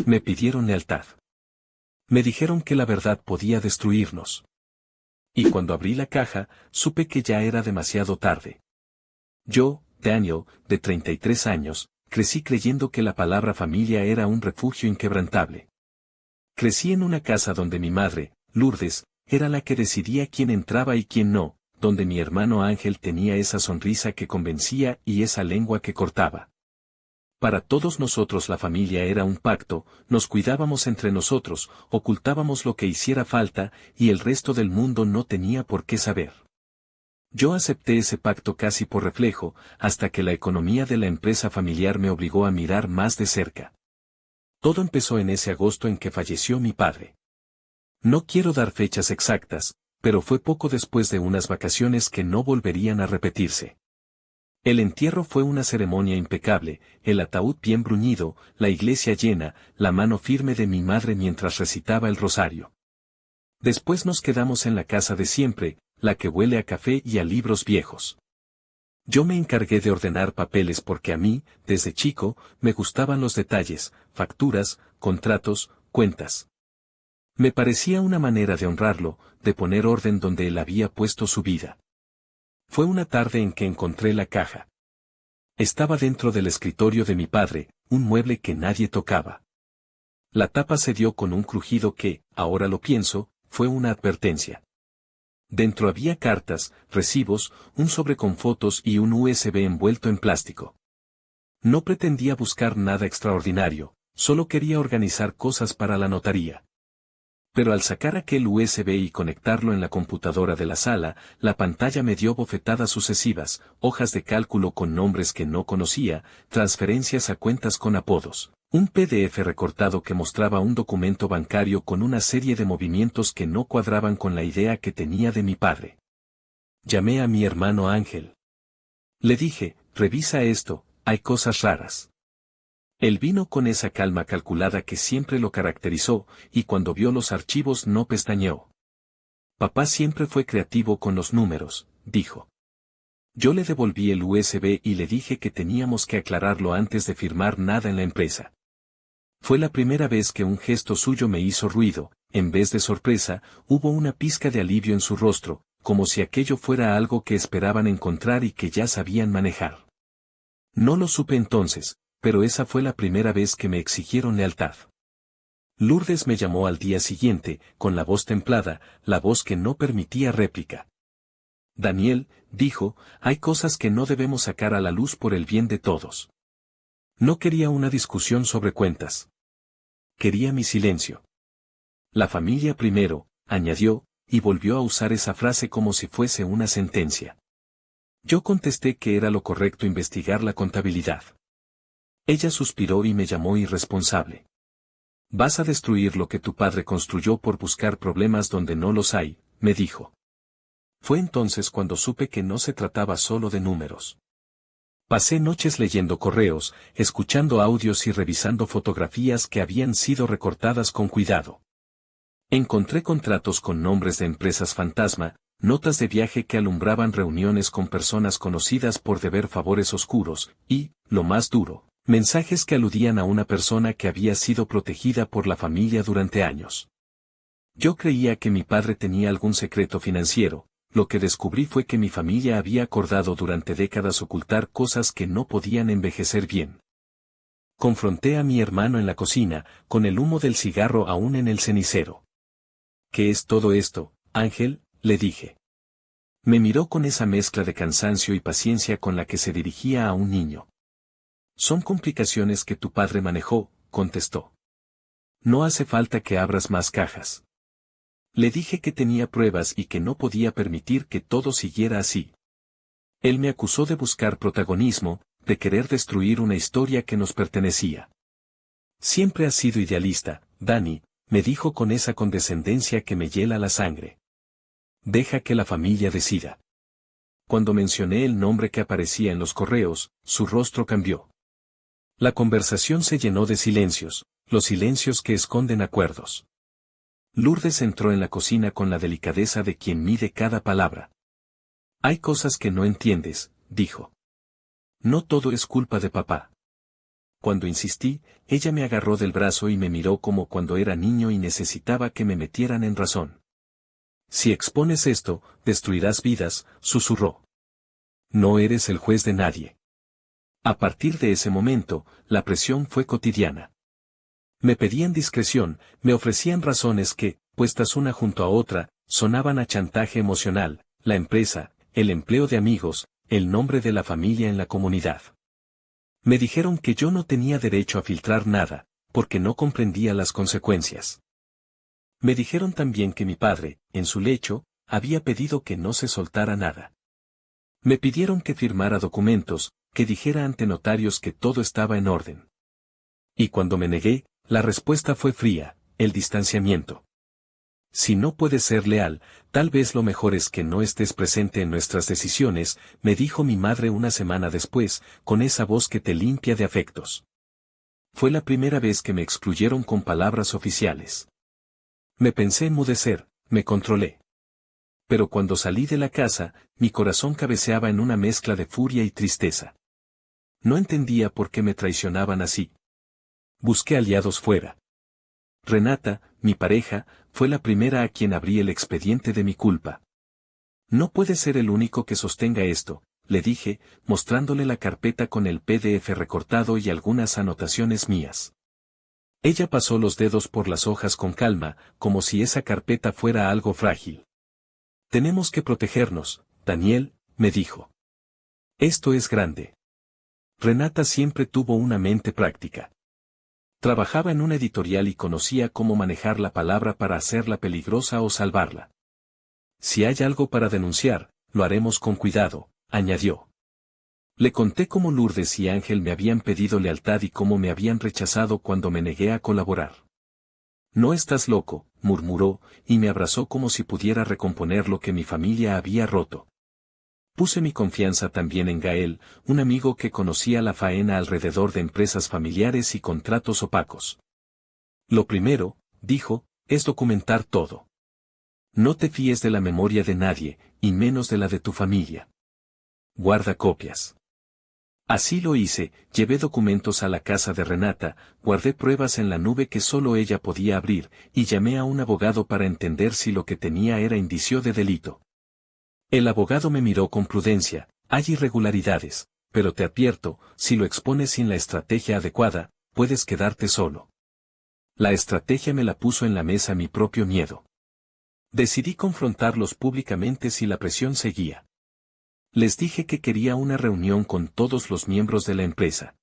Me pidieron lealtad. Me dijeron que la verdad podía destruirnos. Y cuando abrí la caja, supe que ya era demasiado tarde. Yo, Daniel, de 33 años, crecí creyendo que la palabra familia era un refugio inquebrantable. Crecí en una casa donde mi madre, Lourdes, era la que decidía quién entraba y quién no, donde mi hermano Ángel tenía esa sonrisa que convencía y esa lengua que cortaba. Para todos nosotros la familia era un pacto, nos cuidábamos entre nosotros, ocultábamos lo que hiciera falta, y el resto del mundo no tenía por qué saber. Yo acepté ese pacto casi por reflejo, hasta que la economía de la empresa familiar me obligó a mirar más de cerca. Todo empezó en ese agosto en que falleció mi padre. No quiero dar fechas exactas, pero fue poco después de unas vacaciones que no volverían a repetirse. El entierro fue una ceremonia impecable, el ataúd bien bruñido, la iglesia llena, la mano firme de mi madre mientras recitaba el rosario. Después nos quedamos en la casa de siempre, la que huele a café y a libros viejos. Yo me encargué de ordenar papeles porque a mí, desde chico, me gustaban los detalles, facturas, contratos, cuentas. Me parecía una manera de honrarlo, de poner orden donde él había puesto su vida. Fue una tarde en que encontré la caja. Estaba dentro del escritorio de mi padre, un mueble que nadie tocaba. La tapa se dio con un crujido que, ahora lo pienso, fue una advertencia. Dentro había cartas, recibos, un sobre con fotos y un USB envuelto en plástico. No pretendía buscar nada extraordinario, solo quería organizar cosas para la notaría. Pero al sacar aquel USB y conectarlo en la computadora de la sala, la pantalla me dio bofetadas sucesivas, hojas de cálculo con nombres que no conocía, transferencias a cuentas con apodos. Un PDF recortado que mostraba un documento bancario con una serie de movimientos que no cuadraban con la idea que tenía de mi padre. Llamé a mi hermano Ángel. Le dije, revisa esto, hay cosas raras. Él vino con esa calma calculada que siempre lo caracterizó, y cuando vio los archivos no pestañeó. Papá siempre fue creativo con los números, dijo. Yo le devolví el USB y le dije que teníamos que aclararlo antes de firmar nada en la empresa. Fue la primera vez que un gesto suyo me hizo ruido, en vez de sorpresa, hubo una pizca de alivio en su rostro, como si aquello fuera algo que esperaban encontrar y que ya sabían manejar. No lo supe entonces, pero esa fue la primera vez que me exigieron lealtad. Lourdes me llamó al día siguiente, con la voz templada, la voz que no permitía réplica. Daniel, dijo, hay cosas que no debemos sacar a la luz por el bien de todos. No quería una discusión sobre cuentas. Quería mi silencio. La familia primero, añadió, y volvió a usar esa frase como si fuese una sentencia. Yo contesté que era lo correcto investigar la contabilidad. Ella suspiró y me llamó irresponsable. Vas a destruir lo que tu padre construyó por buscar problemas donde no los hay, me dijo. Fue entonces cuando supe que no se trataba solo de números. Pasé noches leyendo correos, escuchando audios y revisando fotografías que habían sido recortadas con cuidado. Encontré contratos con nombres de empresas fantasma, notas de viaje que alumbraban reuniones con personas conocidas por deber favores oscuros, y, lo más duro, mensajes que aludían a una persona que había sido protegida por la familia durante años. Yo creía que mi padre tenía algún secreto financiero, lo que descubrí fue que mi familia había acordado durante décadas ocultar cosas que no podían envejecer bien. Confronté a mi hermano en la cocina, con el humo del cigarro aún en el cenicero. ¿Qué es todo esto, Ángel?, le dije. Me miró con esa mezcla de cansancio y paciencia con la que se dirigía a un niño. Son complicaciones que tu padre manejó, contestó. No hace falta que abras más cajas. Le dije que tenía pruebas y que no podía permitir que todo siguiera así. Él me acusó de buscar protagonismo, de querer destruir una historia que nos pertenecía. Siempre has sido idealista, Dani, me dijo con esa condescendencia que me hiela la sangre. Deja que la familia decida. Cuando mencioné el nombre que aparecía en los correos, su rostro cambió. La conversación se llenó de silencios, los silencios que esconden acuerdos. Lourdes entró en la cocina con la delicadeza de quien mide cada palabra. Hay cosas que no entiendes, dijo. No todo es culpa de papá. Cuando insistí, ella me agarró del brazo y me miró como cuando era niño y necesitaba que me metieran en razón. Si expones esto, destruirás vidas, susurró. No eres el juez de nadie. A partir de ese momento, la presión fue cotidiana. Me pedían discreción, me ofrecían razones que, puestas una junto a otra, sonaban a chantaje emocional, la empresa, el empleo de amigos, el nombre de la familia en la comunidad. Me dijeron que yo no tenía derecho a filtrar nada, porque no comprendía las consecuencias. Me dijeron también que mi padre, en su lecho, había pedido que no se soltara nada. Me pidieron que firmara documentos, que dijera ante notarios que todo estaba en orden. Y cuando me negué, la respuesta fue fría, el distanciamiento. Si no puedes ser leal, tal vez lo mejor es que no estés presente en nuestras decisiones, me dijo mi madre una semana después, con esa voz que te limpia de afectos. Fue la primera vez que me excluyeron con palabras oficiales. Me pensé enmudecer, me controlé. Pero cuando salí de la casa, mi corazón cabeceaba en una mezcla de furia y tristeza. No entendía por qué me traicionaban así. Busqué aliados fuera. Renata, mi pareja, fue la primera a quien abrí el expediente de mi culpa. No puede ser el único que sostenga esto, le dije, mostrándole la carpeta con el PDF recortado y algunas anotaciones mías. Ella pasó los dedos por las hojas con calma, como si esa carpeta fuera algo frágil. Tenemos que protegernos, Daniel, me dijo. Esto es grande. Renata siempre tuvo una mente práctica. Trabajaba en una editorial y conocía cómo manejar la palabra para hacerla peligrosa o salvarla. Si hay algo para denunciar, lo haremos con cuidado, añadió. Le conté cómo Lourdes y Ángel me habían pedido lealtad y cómo me habían rechazado cuando me negué a colaborar. No estás loco, murmuró, y me abrazó como si pudiera recomponer lo que mi familia había roto. Puse mi confianza también en Gael, un amigo que conocía la faena alrededor de empresas familiares y contratos opacos. Lo primero, dijo, es documentar todo. No te fíes de la memoria de nadie, y menos de la de tu familia. Guarda copias. Así lo hice, llevé documentos a la casa de Renata, guardé pruebas en la nube que solo ella podía abrir, y llamé a un abogado para entender si lo que tenía era indicio de delito. El abogado me miró con prudencia, hay irregularidades, pero te advierto, si lo expones sin la estrategia adecuada, puedes quedarte solo. La estrategia me la puso en la mesa mi propio miedo. Decidí confrontarlos públicamente si la presión seguía. Les dije que quería una reunión con todos los miembros de la empresa.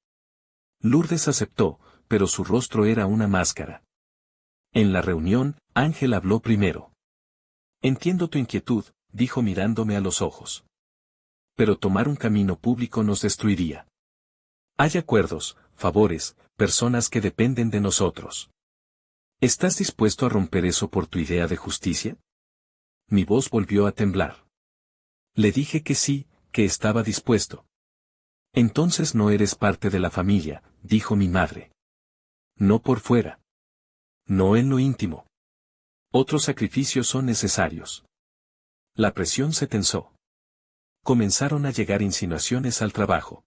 Lourdes aceptó, pero su rostro era una máscara. En la reunión, Ángel habló primero. Entiendo tu inquietud, dijo mirándome a los ojos. Pero tomar un camino público nos destruiría. Hay acuerdos, favores, personas que dependen de nosotros. ¿Estás dispuesto a romper eso por tu idea de justicia? Mi voz volvió a temblar. Le dije que sí, que estaba dispuesto. Entonces no eres parte de la familia, dijo mi madre. No por fuera. No en lo íntimo. Otros sacrificios son necesarios. La presión se tensó. Comenzaron a llegar insinuaciones al trabajo.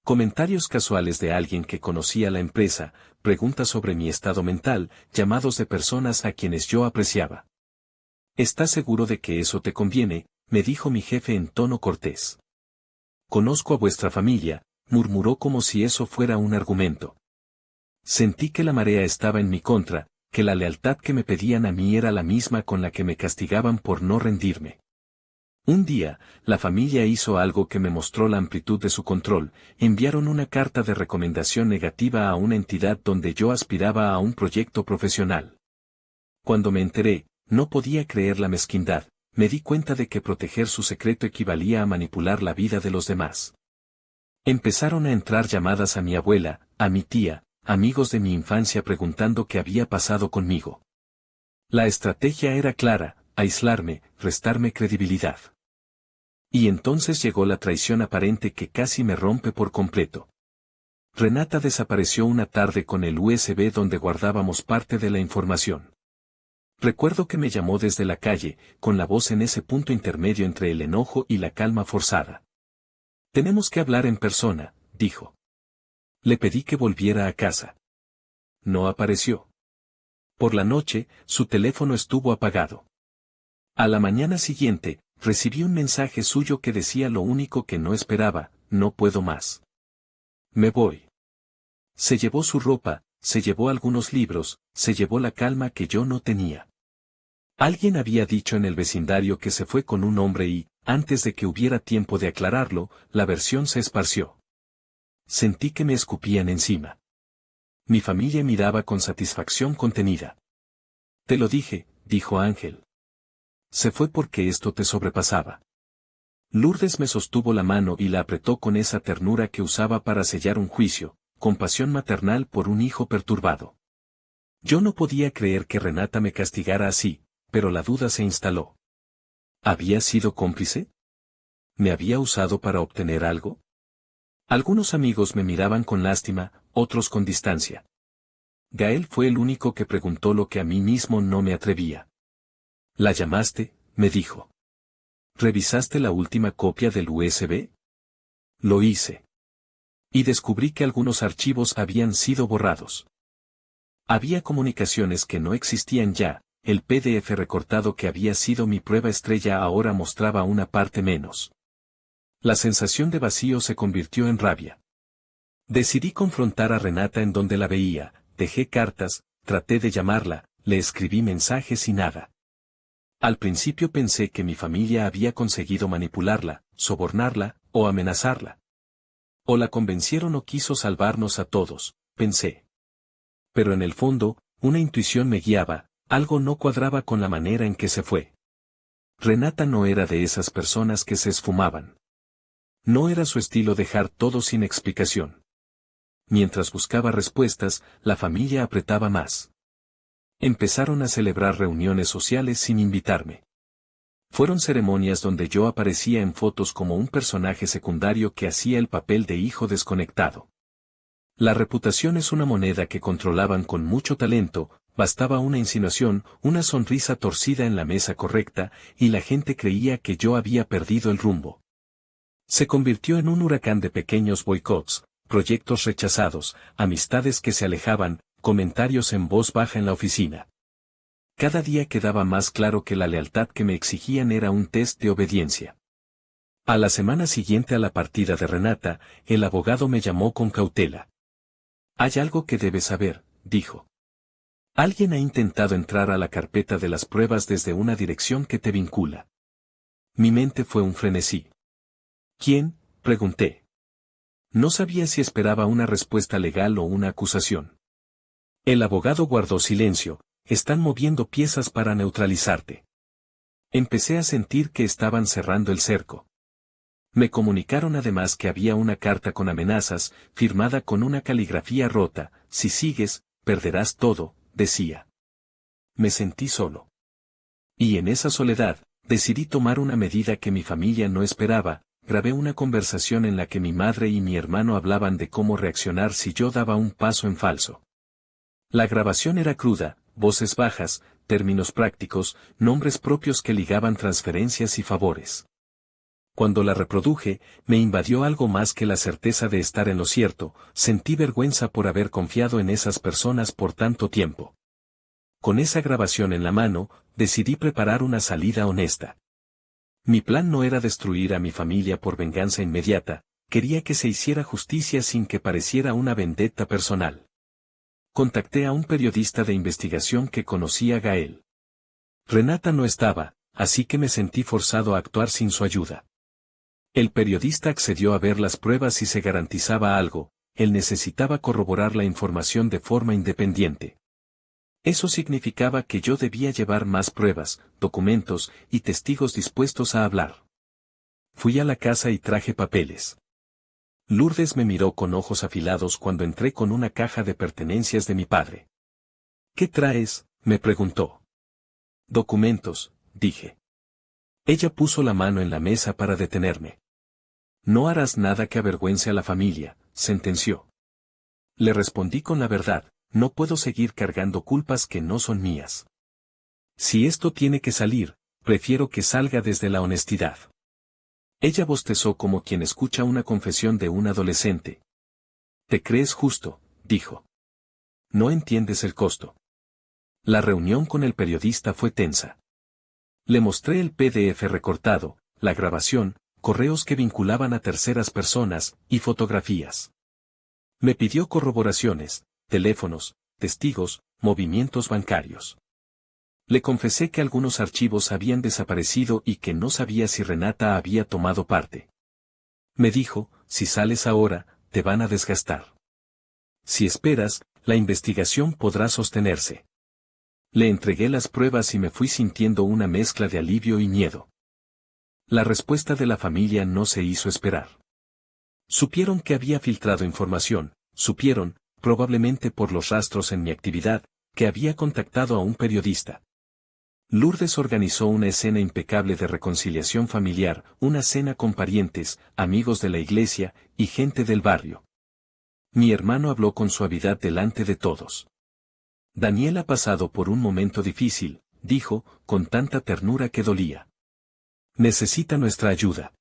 Comentarios casuales de alguien que conocía la empresa, preguntas sobre mi estado mental, llamados de personas a quienes yo apreciaba. ¿Estás seguro de que eso te conviene?, me dijo mi jefe en tono cortés. Conozco a vuestra familia, murmuró como si eso fuera un argumento. Sentí que la marea estaba en mi contra, que la lealtad que me pedían a mí era la misma con la que me castigaban por no rendirme. Un día, la familia hizo algo que me mostró la amplitud de su control, enviaron una carta de recomendación negativa a una entidad donde yo aspiraba a un proyecto profesional. Cuando me enteré, no podía creer la mezquindad, me di cuenta de que proteger su secreto equivalía a manipular la vida de los demás. Empezaron a entrar llamadas a mi abuela, a mi tía, amigos de mi infancia preguntando qué había pasado conmigo. La estrategia era clara, aislarme, restarme credibilidad. Y entonces llegó la traición aparente que casi me rompe por completo. Renata desapareció una tarde con el USB donde guardábamos parte de la información. Recuerdo que me llamó desde la calle, con la voz en ese punto intermedio entre el enojo y la calma forzada. Tenemos que hablar en persona, dijo. Le pedí que volviera a casa. No apareció. Por la noche, su teléfono estuvo apagado. A la mañana siguiente, recibí un mensaje suyo que decía lo único que no esperaba: no puedo más. Me voy. Se llevó su ropa, se llevó algunos libros, se llevó la calma que yo no tenía. Alguien había dicho en el vecindario que se fue con un hombre y, antes de que hubiera tiempo de aclararlo, la versión se esparció. Sentí que me escupían encima. Mi familia miraba con satisfacción contenida. Te lo dije, dijo Ángel. Se fue porque esto te sobrepasaba. Lourdes me sostuvo la mano y la apretó con esa ternura que usaba para sellar un juicio, compasión maternal por un hijo perturbado. Yo no podía creer que Renata me castigara así, pero la duda se instaló. ¿Había sido cómplice? ¿Me había usado para obtener algo? Algunos amigos me miraban con lástima, otros con distancia. Gael fue el único que preguntó lo que a mí mismo no me atrevía. ¿La llamaste?, me dijo. ¿Revisaste la última copia del USB? Lo hice. Y descubrí que algunos archivos habían sido borrados. Había comunicaciones que no existían ya. El PDF recortado que había sido mi prueba estrella ahora mostraba una parte menos. La sensación de vacío se convirtió en rabia. Decidí confrontar a Renata en donde la veía, dejé cartas, traté de llamarla, le escribí mensajes y nada. Al principio pensé que mi familia había conseguido manipularla, sobornarla, o amenazarla. O la convencieron o quiso salvarnos a todos, pensé. Pero en el fondo, una intuición me guiaba. Algo no cuadraba con la manera en que se fue. Renata no era de esas personas que se esfumaban. No era su estilo dejar todo sin explicación. Mientras buscaba respuestas, la familia apretaba más. Empezaron a celebrar reuniones sociales sin invitarme. Fueron ceremonias donde yo aparecía en fotos como un personaje secundario que hacía el papel de hijo desconectado. La reputación es una moneda que controlaban con mucho talento. Bastaba una insinuación, una sonrisa torcida en la mesa correcta, y la gente creía que yo había perdido el rumbo. Se convirtió en un huracán de pequeños boicots, proyectos rechazados, amistades que se alejaban, comentarios en voz baja en la oficina. Cada día quedaba más claro que la lealtad que me exigían era un test de obediencia. A la semana siguiente a la partida de Renata, el abogado me llamó con cautela. Hay algo que debes saber, dijo. Alguien ha intentado entrar a la carpeta de las pruebas desde una dirección que te vincula. Mi mente fue un frenesí. ¿Quién?, pregunté. No sabía si esperaba una respuesta legal o una acusación. El abogado guardó silencio. Están moviendo piezas para neutralizarte. Empecé a sentir que estaban cerrando el cerco. Me comunicaron además que había una carta con amenazas, firmada con una caligrafía rota. Si sigues, perderás todo, decía. Me sentí solo. Y en esa soledad, decidí tomar una medida que mi familia no esperaba. Grabé una conversación en la que mi madre y mi hermano hablaban de cómo reaccionar si yo daba un paso en falso. La grabación era cruda, voces bajas, términos prácticos, nombres propios que ligaban transferencias y favores. Cuando la reproduje, me invadió algo más que la certeza de estar en lo cierto. Sentí vergüenza por haber confiado en esas personas por tanto tiempo. Con esa grabación en la mano, decidí preparar una salida honesta. Mi plan no era destruir a mi familia por venganza inmediata, quería que se hiciera justicia sin que pareciera una vendetta personal. Contacté a un periodista de investigación que conocía a Gael. Renata no estaba, así que me sentí forzado a actuar sin su ayuda. El periodista accedió a ver las pruebas y se garantizaba algo: él necesitaba corroborar la información de forma independiente. Eso significaba que yo debía llevar más pruebas, documentos y testigos dispuestos a hablar. Fui a la casa y traje papeles. Lourdes me miró con ojos afilados cuando entré con una caja de pertenencias de mi padre. ¿Qué traes?, me preguntó. Documentos, dije. Ella puso la mano en la mesa para detenerme. No harás nada que avergüence a la familia, sentenció. Le respondí con la verdad: no puedo seguir cargando culpas que no son mías. Si esto tiene que salir, prefiero que salga desde la honestidad. Ella bostezó como quien escucha una confesión de un adolescente. Te crees justo, dijo. No entiendes el costo. La reunión con el periodista fue tensa. Le mostré el PDF recortado, la grabación, correos que vinculaban a terceras personas, y fotografías. Me pidió corroboraciones, teléfonos, testigos, movimientos bancarios. Le confesé que algunos archivos habían desaparecido y que no sabía si Renata había tomado parte. Me dijo, si sales ahora, te van a desgastar. Si esperas, la investigación podrá sostenerse. Le entregué las pruebas y me fui sintiendo una mezcla de alivio y miedo. La respuesta de la familia no se hizo esperar. Supieron que había filtrado información, supieron, probablemente por los rastros en mi actividad, que había contactado a un periodista. Lourdes organizó una escena impecable de reconciliación familiar, una cena con parientes, amigos de la iglesia y gente del barrio. Mi hermano habló con suavidad delante de todos. Daniel ha pasado por un momento difícil, dijo, con tanta ternura que dolía. Necesita nuestra ayuda.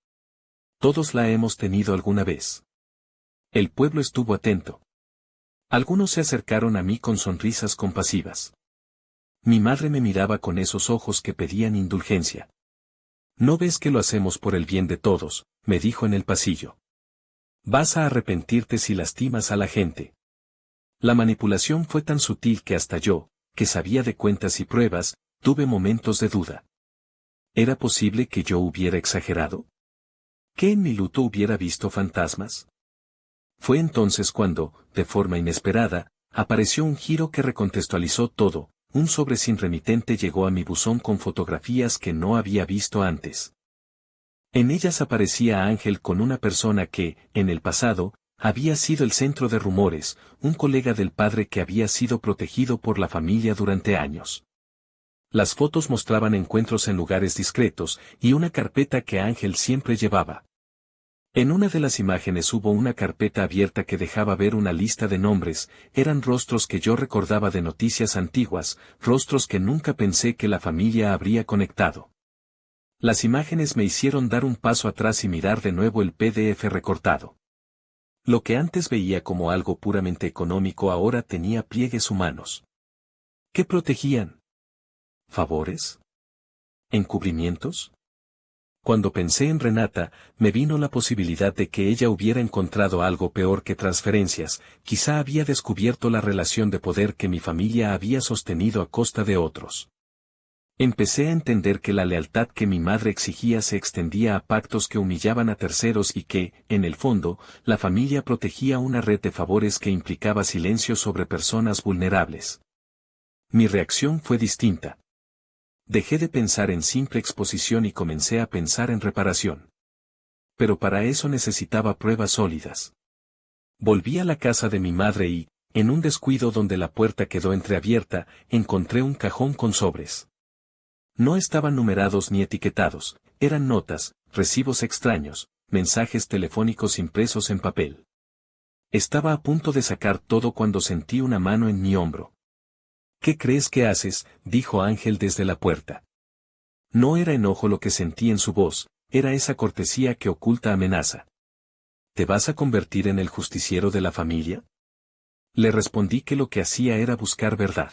Todos la hemos tenido alguna vez. El pueblo estuvo atento. Algunos se acercaron a mí con sonrisas compasivas. Mi madre me miraba con esos ojos que pedían indulgencia. ¿No ves que lo hacemos por el bien de todos?, me dijo en el pasillo. Vas a arrepentirte si lastimas a la gente. La manipulación fue tan sutil que hasta yo, que sabía de cuentas y pruebas, tuve momentos de duda. ¿Era posible que yo hubiera exagerado? ¿Que en mi luto hubiera visto fantasmas? Fue entonces cuando, de forma inesperada, apareció un giro que recontextualizó todo. Un sobre sin remitente llegó a mi buzón con fotografías que no había visto antes. En ellas aparecía Ángel con una persona que, en el pasado, había sido el centro de rumores, un colega del padre que había sido protegido por la familia durante años. Las fotos mostraban encuentros en lugares discretos y una carpeta que Ángel siempre llevaba. En una de las imágenes hubo una carpeta abierta que dejaba ver una lista de nombres, eran rostros que yo recordaba de noticias antiguas, rostros que nunca pensé que la familia habría conectado. Las imágenes me hicieron dar un paso atrás y mirar de nuevo el PDF recortado. Lo que antes veía como algo puramente económico ahora tenía pliegues humanos. ¿Qué protegían? ¿Favores? ¿Encubrimientos? Cuando pensé en Renata, me vino la posibilidad de que ella hubiera encontrado algo peor que transferencias, quizá había descubierto la relación de poder que mi familia había sostenido a costa de otros. Empecé a entender que la lealtad que mi madre exigía se extendía a pactos que humillaban a terceros y que, en el fondo, la familia protegía una red de favores que implicaba silencio sobre personas vulnerables. Mi reacción fue distinta. Dejé de pensar en simple exposición y comencé a pensar en reparación. Pero para eso necesitaba pruebas sólidas. Volví a la casa de mi madre y, en un descuido donde la puerta quedó entreabierta, encontré un cajón con sobres. No estaban numerados ni etiquetados, eran notas, recibos extraños, mensajes telefónicos impresos en papel. Estaba a punto de sacar todo cuando sentí una mano en mi hombro. ¿Qué crees que haces?, dijo Ángel desde la puerta. No era enojo lo que sentí en su voz, era esa cortesía que oculta amenaza. ¿Te vas a convertir en el justiciero de la familia? Le respondí que lo que hacía era buscar verdad.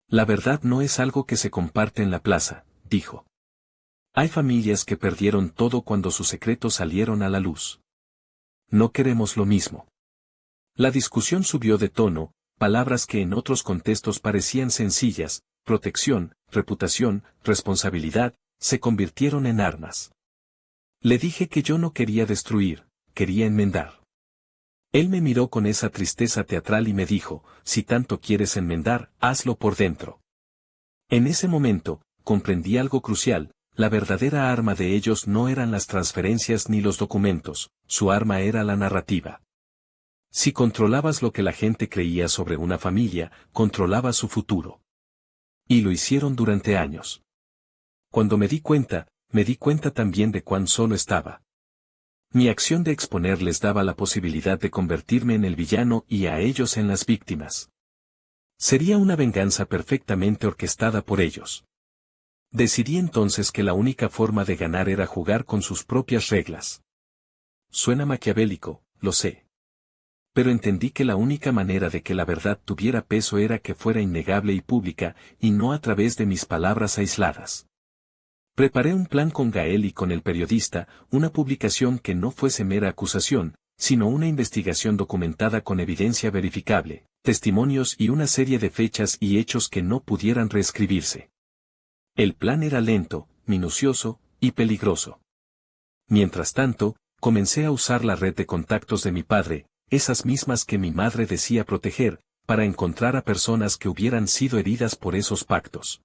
La verdad no es algo que se comparte en la plaza, dijo. Hay familias que perdieron todo cuando sus secretos salieron a la luz. No queremos lo mismo. La discusión subió de tono. Palabras que en otros contextos parecían sencillas, protección, reputación, responsabilidad, se convirtieron en armas. Le dije que yo no quería destruir, quería enmendar. Él me miró con esa tristeza teatral y me dijo, si tanto quieres enmendar, hazlo por dentro. En ese momento, comprendí algo crucial, la verdadera arma de ellos no eran las transferencias ni los documentos, su arma era la narrativa. Si controlabas lo que la gente creía sobre una familia, controlabas su futuro. Y lo hicieron durante años. Cuando me di cuenta también de cuán solo estaba. Mi acción de exponer les daba la posibilidad de convertirme en el villano y a ellos en las víctimas. Sería una venganza perfectamente orquestada por ellos. Decidí entonces que la única forma de ganar era jugar con sus propias reglas. Suena maquiavélico, lo sé. Pero entendí que la única manera de que la verdad tuviera peso era que fuera innegable y pública, y no a través de mis palabras aisladas. Preparé un plan con Gael y con el periodista, una publicación que no fuese mera acusación, sino una investigación documentada con evidencia verificable, testimonios y una serie de fechas y hechos que no pudieran reescribirse. El plan era lento, minucioso y peligroso. Mientras tanto, comencé a usar la red de contactos de mi padre, esas mismas que mi madre decía proteger, para encontrar a personas que hubieran sido heridas por esos pactos.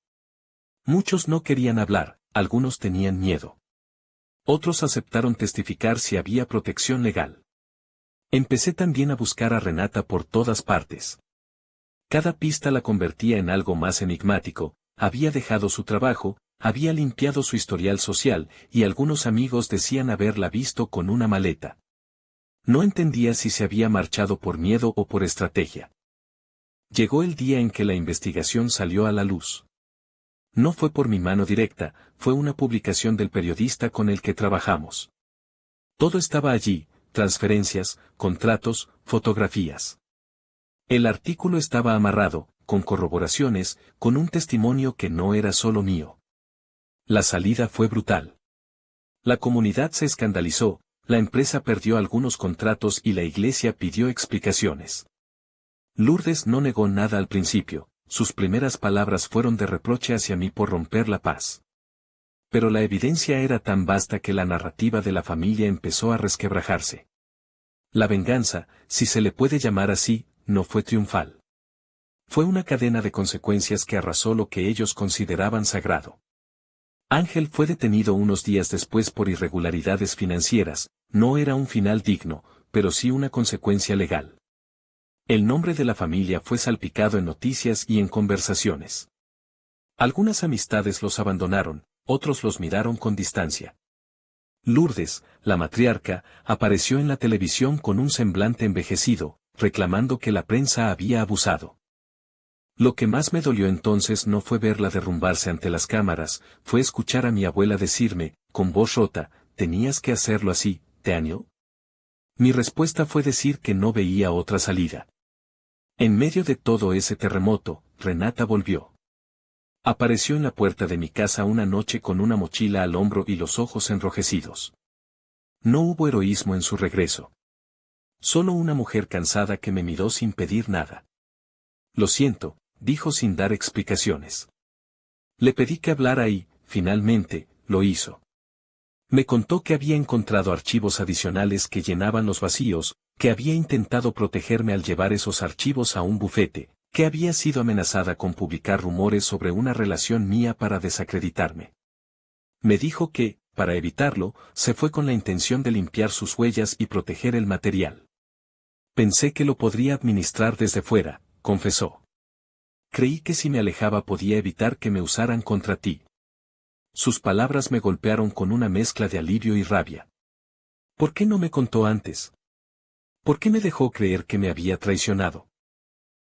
Muchos no querían hablar, algunos tenían miedo. Otros aceptaron testificar si había protección legal. Empecé también a buscar a Renata por todas partes. Cada pista la convertía en algo más enigmático, había dejado su trabajo, había limpiado su historial social, y algunos amigos decían haberla visto con una maleta. No entendía si se había marchado por miedo o por estrategia. Llegó el día en que la investigación salió a la luz. No fue por mi mano directa, fue una publicación del periodista con el que trabajamos. Todo estaba allí, transferencias, contratos, fotografías. El artículo estaba amarrado, con corroboraciones, con un testimonio que no era solo mío. La salida fue brutal. La comunidad se escandalizó, la empresa perdió algunos contratos y la iglesia pidió explicaciones. Lourdes no negó nada al principio, sus primeras palabras fueron de reproche hacia mí por romper la paz. Pero la evidencia era tan vasta que la narrativa de la familia empezó a resquebrajarse. La venganza, si se le puede llamar así, no fue triunfal. Fue una cadena de consecuencias que arrasó lo que ellos consideraban sagrado. Ángel fue detenido unos días después por irregularidades financieras, no era un final digno, pero sí una consecuencia legal. El nombre de la familia fue salpicado en noticias y en conversaciones. Algunas amistades los abandonaron, otros los miraron con distancia. Lourdes, la matriarca, apareció en la televisión con un semblante envejecido, reclamando que la prensa había abusado. Lo que más me dolió entonces no fue verla derrumbarse ante las cámaras, fue escuchar a mi abuela decirme, con voz rota, «¿Tenías que hacerlo así, Daniel?» Mi respuesta fue decir que no veía otra salida. En medio de todo ese terremoto, Renata volvió. Apareció en la puerta de mi casa una noche con una mochila al hombro y los ojos enrojecidos. No hubo heroísmo en su regreso. Solo una mujer cansada que me miró sin pedir nada. «Lo siento», dijo sin dar explicaciones. Le pedí que hablara y, finalmente, lo hizo. Me contó que había encontrado archivos adicionales que llenaban los vacíos, que había intentado protegerme al llevar esos archivos a un bufete, que había sido amenazada con publicar rumores sobre una relación mía para desacreditarme. Me dijo que, para evitarlo, se fue con la intención de limpiar sus huellas y proteger el material. Pensé que lo podría administrar desde fuera, confesó. Creí que si me alejaba podía evitar que me usaran contra ti. Sus palabras me golpearon con una mezcla de alivio y rabia. ¿Por qué no me contó antes? ¿Por qué me dejó creer que me había traicionado?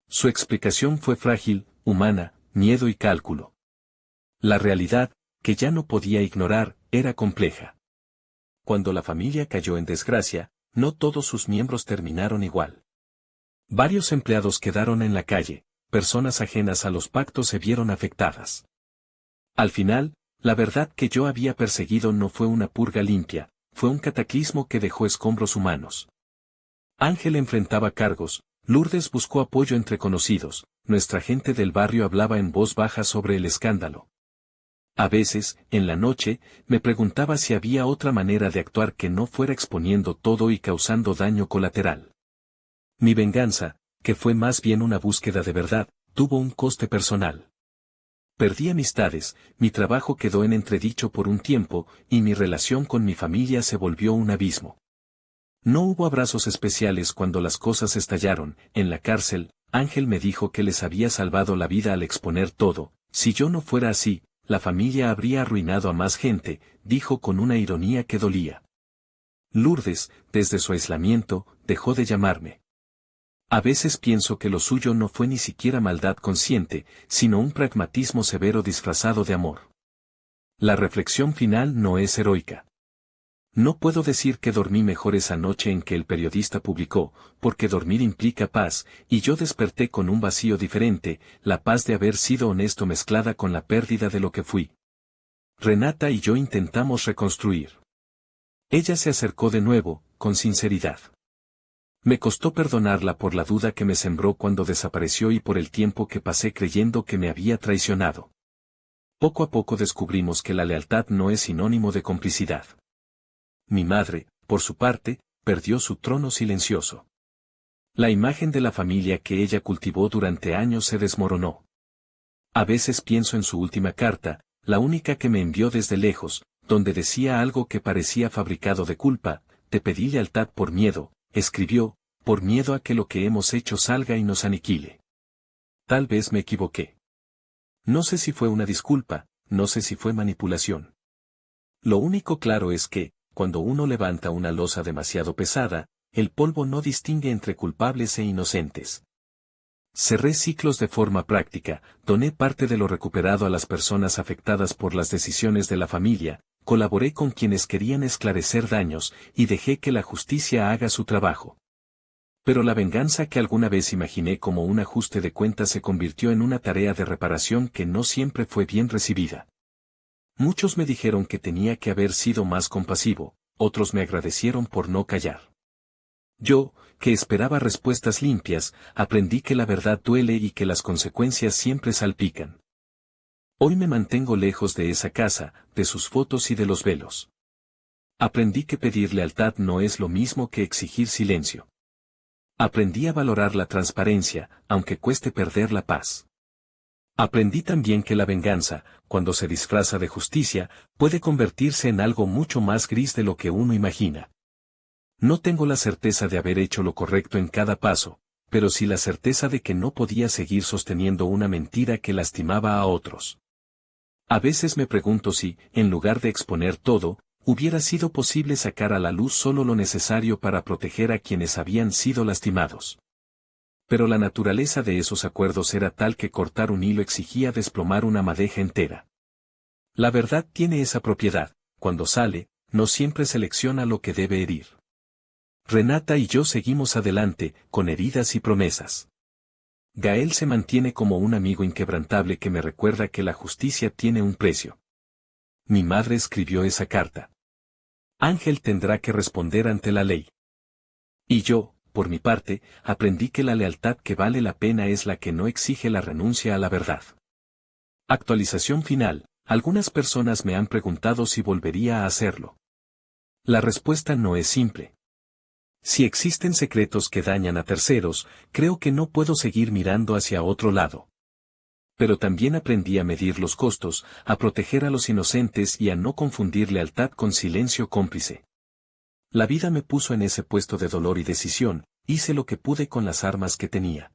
Su explicación fue frágil, humana, miedo y cálculo. La realidad, que ya no podía ignorar, era compleja. Cuando la familia cayó en desgracia, no todos sus miembros terminaron igual. Varios empleados quedaron en la calle, personas ajenas a los pactos se vieron afectadas. Al final, la verdad que yo había perseguido no fue una purga limpia, fue un cataclismo que dejó escombros humanos. Ángel enfrentaba cargos, Lourdes buscó apoyo entre conocidos, nuestra gente del barrio hablaba en voz baja sobre el escándalo. A veces, en la noche, me preguntaba si había otra manera de actuar que no fuera exponiendo todo y causando daño colateral. Mi venganza, que fue más bien una búsqueda de verdad, tuvo un coste personal. Perdí amistades, mi trabajo quedó en entredicho por un tiempo, y mi relación con mi familia se volvió un abismo. No hubo abrazos especiales cuando las cosas estallaron. En la cárcel, Ángel me dijo que les había salvado la vida al exponer todo. Si yo no fuera así, la familia habría arruinado a más gente, dijo con una ironía que dolía. Lourdes, desde su aislamiento, dejó de llamarme. A veces pienso que lo suyo no fue ni siquiera maldad consciente, sino un pragmatismo severo disfrazado de amor. La reflexión final no es heroica. No puedo decir que dormí mejor esa noche en que el periodista publicó, porque dormir implica paz, y yo desperté con un vacío diferente, la paz de haber sido honesto mezclada con la pérdida de lo que fui. Renata y yo intentamos reconstruir. Ella se acercó de nuevo, con sinceridad. Me costó perdonarla por la duda que me sembró cuando desapareció y por el tiempo que pasé creyendo que me había traicionado. Poco a poco descubrimos que la lealtad no es sinónimo de complicidad. Mi madre, por su parte, perdió su trono silencioso. La imagen de la familia que ella cultivó durante años se desmoronó. A veces pienso en su última carta, la única que me envió desde lejos, donde decía algo que parecía fabricado de culpa: te pedí lealtad por miedo, escribió, por miedo a que lo que hemos hecho salga y nos aniquile. Tal vez me equivoqué. No sé si fue una disculpa, no sé si fue manipulación. Lo único claro es que, cuando uno levanta una losa demasiado pesada, el polvo no distingue entre culpables e inocentes. Cerré ciclos de forma práctica, doné parte de lo recuperado a las personas afectadas por las decisiones de la familia, colaboré con quienes querían esclarecer daños, y dejé que la justicia haga su trabajo. Pero la venganza que alguna vez imaginé como un ajuste de cuentas se convirtió en una tarea de reparación que no siempre fue bien recibida. Muchos me dijeron que tenía que haber sido más compasivo, otros me agradecieron por no callar. Yo, que esperaba respuestas limpias, aprendí que la verdad duele y que las consecuencias siempre salpican. Hoy me mantengo lejos de esa casa, de sus fotos y de los velos. Aprendí que pedir lealtad no es lo mismo que exigir silencio. Aprendí a valorar la transparencia, aunque cueste perder la paz. Aprendí también que la venganza, cuando se disfraza de justicia, puede convertirse en algo mucho más gris de lo que uno imagina. No tengo la certeza de haber hecho lo correcto en cada paso, pero sí la certeza de que no podía seguir sosteniendo una mentira que lastimaba a otros. A veces me pregunto si, en lugar de exponer todo, hubiera sido posible sacar a la luz solo lo necesario para proteger a quienes habían sido lastimados. Pero la naturaleza de esos acuerdos era tal que cortar un hilo exigía desplomar una madeja entera. La verdad tiene esa propiedad: cuando sale, no siempre selecciona lo que debe herir. Renata y yo seguimos adelante, con heridas y promesas. Gael se mantiene como un amigo inquebrantable que me recuerda que la justicia tiene un precio. Mi madre escribió esa carta. Ángel tendrá que responder ante la ley. Y yo, por mi parte, aprendí que la lealtad que vale la pena es la que no exige la renuncia a la verdad. Actualización final: algunas personas me han preguntado si volvería a hacerlo. La respuesta no es simple. Si existen secretos que dañan a terceros, creo que no puedo seguir mirando hacia otro lado. Pero también aprendí a medir los costos, a proteger a los inocentes y a no confundir lealtad con silencio cómplice. La vida me puso en ese puesto de dolor y decisión, hice lo que pude con las armas que tenía.